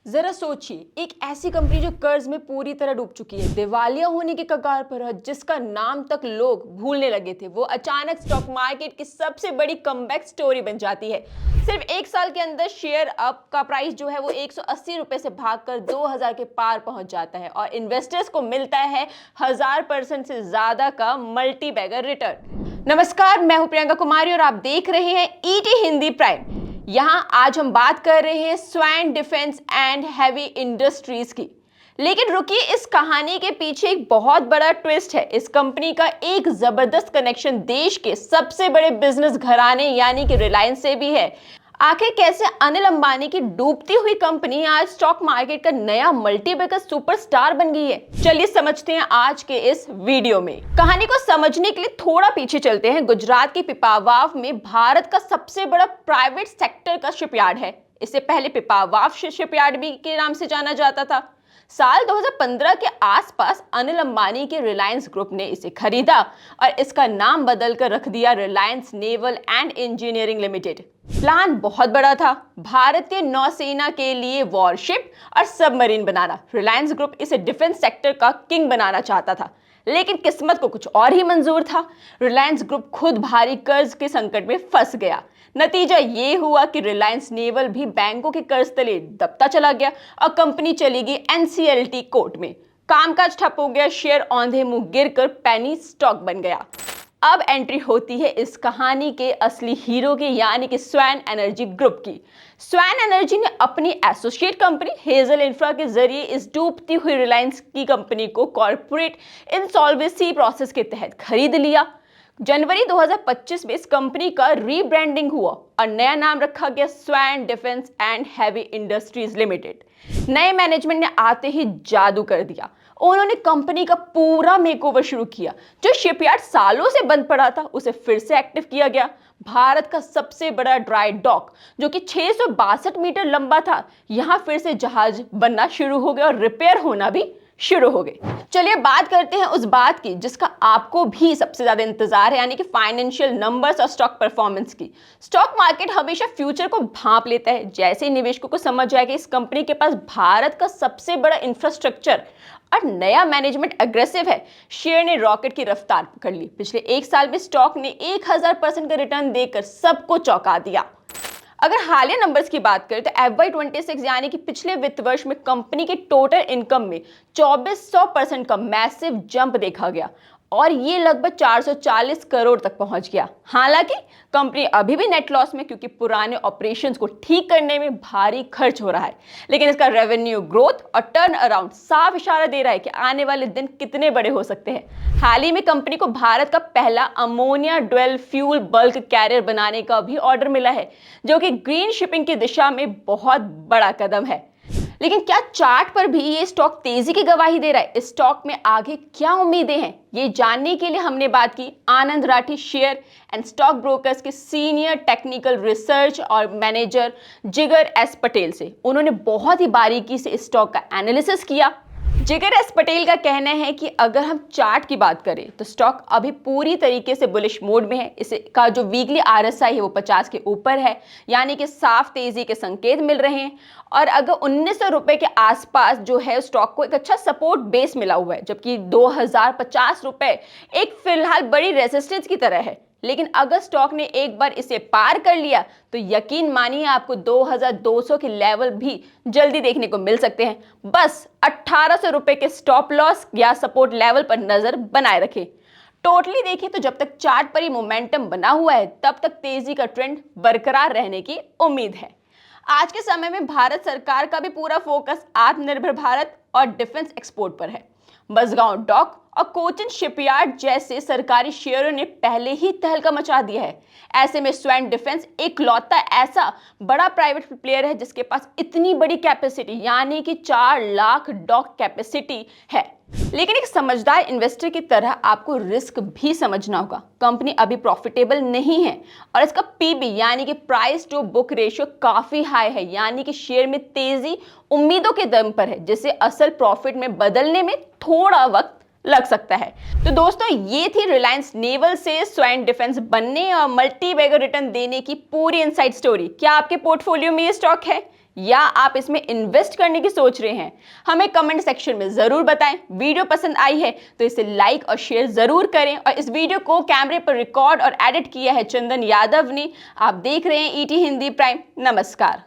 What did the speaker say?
जरा सोचिए, एक ऐसी कंपनी जो कर्ज में पूरी तरह डूब चुकी है, दिवालिया होने के कगार पर है, जिसका नाम तक लोग भूलने लगे थे, वो अचानक स्टॉक मार्केट की सबसे बड़ी कमबैक स्टोरी बन जाती है। सिर्फ एक साल के अंदर शेयर अप का प्राइस जो है वो 180 रुपए से भागकर 2000 के पार पहुंच जाता है और इन्वेस्टर्स को मिलता है 1000% से ज्यादा का मल्टी बैगर रिटर्न। नमस्कार, मैं हूं प्रियंका कुमारी और आप देख रहे हैं ईटी हिंदी प्राइम। यहां आज हम बात कर रहे हैं swan defence and heavy industries की। लेकिन रुकिए, इस कहानी के पीछे एक बहुत बड़ा ट्विस्ट है। इस कंपनी का एक जबरदस्त कनेक्शन देश के सबसे बड़े बिजनेस घराने यानी कि रिलायंस से भी है। आखिर कैसे अनिल अंबानी की डूबती हुई कंपनी आज स्टॉक मार्केट का नया मल्टीबैगर सुपरस्टार बन गई है? चलिए समझते हैं आज के इस वीडियो में। कहानी को समझने के लिए थोड़ा पीछे चलते हैं। गुजरात के पिपावाव में भारत का सबसे बड़ा प्राइवेट सेक्टर का शिपयार्ड है। इससे पहले पिपावाव शिपयार्ड भी के नाम से जाना जाता था। साल 2015 के आसपास अनिल अंबानी के रिलायंस ग्रुप ने इसे खरीदा और इसका नाम बदलकर रख दिया Reliance naval and engineering limited. Plan बहुत बड़ा था, भारतीय नौसेना के लिए वॉरशिप और सबमरीन बनाना। रिलायंस ग्रुप इसे डिफेंस सेक्टर का किंग बनाना चाहता था, लेकिन किस्मत को कुछ और ही मंजूर था। रिलायंस ग्रुप खुद भारी कर्ज के संकट में फंस गया। नतीजा ये हुआ कि रिलायंस नेवल भी बैंकों के कर्ज तले दबता चला गया और कंपनी चली गई एनसीएलटी कोर्ट में। कामकाज ठप हो गया, शेयर औंधे मुंह गिरकर पेनी स्टॉक बन गया। अब एंट्री होती है इस कहानी के असली हीरो की, यानी कि स्वैन एनर्जी ग्रुप की। स्वैन एनर्जी ने अपनी एसोसिएट कंपनी हेजल इंफ्रा के जरिए इस डूबती हुई रिलायंस की कंपनी को कॉर्पोरेट इंसॉल्वेंसी प्रोसेस के तहत खरीद लिया। जनवरी 2025 में इस कंपनी का रीब्रांडिंग हुआ और नया नाम रखा गया swan defence and heavy industries limited. नए मैनेजमेंट ने आते ही जादू कर दिया। उन्होंने कंपनी का पूरा मेकओवर शुरू किया। जो शिपयार्ड सालों से बंद पड़ा था उसे फिर से एक्टिव किया गया। भारत का सबसे बड़ा ड्राई डॉक जो कि 662 मीटर लंबा था, यहां फिर से जहाज बनना शुरू हो गया और रिपेयर होना भी शुरू हो गए। चलिए बात करते हैं उस बात की जिसका आपको भी सबसे ज्यादा इंतजार है, यानी कि फाइनेंशियल नंबर्स और स्टॉक परफॉर्मेंस की। स्टॉक मार्केट हमेशा फ्यूचर को भांप लेता है। जैसे ही निवेशकों को समझ जाए कि इस कंपनी के पास भारत का सबसे बड़ा इंफ्रास्ट्रक्चर और नया मैनेजमेंट एग्रेसिव है, शेयर ने रॉकेट की रफ्तार पकड़ ली। पिछले एक साल में स्टॉक ने 1000% का रिटर्न देकर सबको चौंका दिया। अगर हालिया नंबर्स की बात करें तो FY26 यानी कि पिछले वित्त वर्ष में कंपनी के टोटल इनकम में 2400% का मैसिव जंप देखा गया और ये लगभग 440 करोड़ तक पहुंच गया। हालांकि कंपनी अभी भी नेट लॉस में, क्योंकि पुराने ऑपरेशंस को ठीक करने में भारी खर्च हो रहा है। लेकिन इसका रेवेन्यू ग्रोथ और टर्न अराउंड साफ इशारा दे रहा है कि आने वाले दिन कितने बड़े हो सकते हैं। हाल ही में कंपनी को भारत का पहला ammonia dual fuel bulk carrier बनाने का भी ऑर्डर मिला है, जो कि ग्रीन शिपिंग की दिशा में बहुत बड़ा कदम है। लेकिन क्या चार्ट पर भी ये स्टॉक तेजी की गवाही दे रहा है? इस स्टॉक में आगे क्या उम्मीदें हैं, ये जानने के लिए हमने बात की Anand Rathi share and stock brokers के सीनियर टेक्निकल रिसर्च और मैनेजर जिगर एस पटेल से। उन्होंने बहुत ही बारीकी से इस स्टॉक का एनालिसिस किया। जिगर एस पटेल का कहना है कि अगर हम चार्ट की बात करें तो स्टॉक अभी पूरी तरीके से बुलिश मोड में है। इसका जो वीकली RSI है वो 50 के ऊपर है, यानी कि साफ तेजी के संकेत मिल रहे हैं। और अगर 1900 रुपए के आसपास जो है स्टॉक को एक अच्छा सपोर्ट बेस मिला हुआ है, जबकि 2050 रुपए एक फिलहाल बड़ी रेजिस्टेंस की तरह है। लेकिन अगर स्टॉक ने एक बार इसे पार कर लिया तो यकीन मानिए आपको 2200 के लेवल भी जल्दी देखने को मिल सकते हैं। बस 1800 रुपए के स्टॉप लॉस या सपोर्ट लेवल पर नजर बनाए रखें। टोटली देखिए तो जब तक चार्ट पर ही मोमेंटम बना हुआ है तब तक तेजी का ट्रेंड बरकरार रहने की उम्मीद है। आज के समय में भारत सरकार का भी पूरा फोकस आत्मनिर्भर भारत और डिफेंस एक्सपोर्ट पर है। मझगांव डॉक और कोचिन शिपयार्ड जैसे सरकारी शेयरों ने पहले ही तहलका मचा दिया है। ऐसे में स्वैन डिफेंस इकलौता ऐसा बड़ा प्राइवेट प्लेयर है जिसके पास इतनी बड़ी कैपेसिटी यानी कि 4 लाख डॉक कैपेसिटी है। लेकिन एक समझदार इन्वेस्टर की तरह आपको रिस्क भी समझना होगा। कंपनी अभी प्रॉफिटेबल नहीं है और इसका पीबी यानी कि प्राइस टू बुक रेशियो काफी हाई है, यानी कि शेयर में तेजी उम्मीदों के दम पर है, जिसे असल प्रॉफिट में बदलने में थोड़ा वक्त लग सकता है। तो दोस्तों, ये थी रिलायंस नेवल से स्वैन डिफेंस बनने और मल्टी बैगर रिटर्न देने की पूरी इनसाइड स्टोरी। क्या आपके पोर्टफोलियो में ये स्टॉक है? या आप इसमें इन्वेस्ट करने की सोच रहे हैं? हमें कमेंट सेक्शन में जरूर बताएं। वीडियो पसंद आई है तो इसे लाइक और शेयर जरूर करें। और इस वीडियो को कैमरे पर रिकॉर्ड और एडिट किया है चंदन यादव ने। आप देख रहे हैं ईटी हिंदी प्राइम। नमस्कार।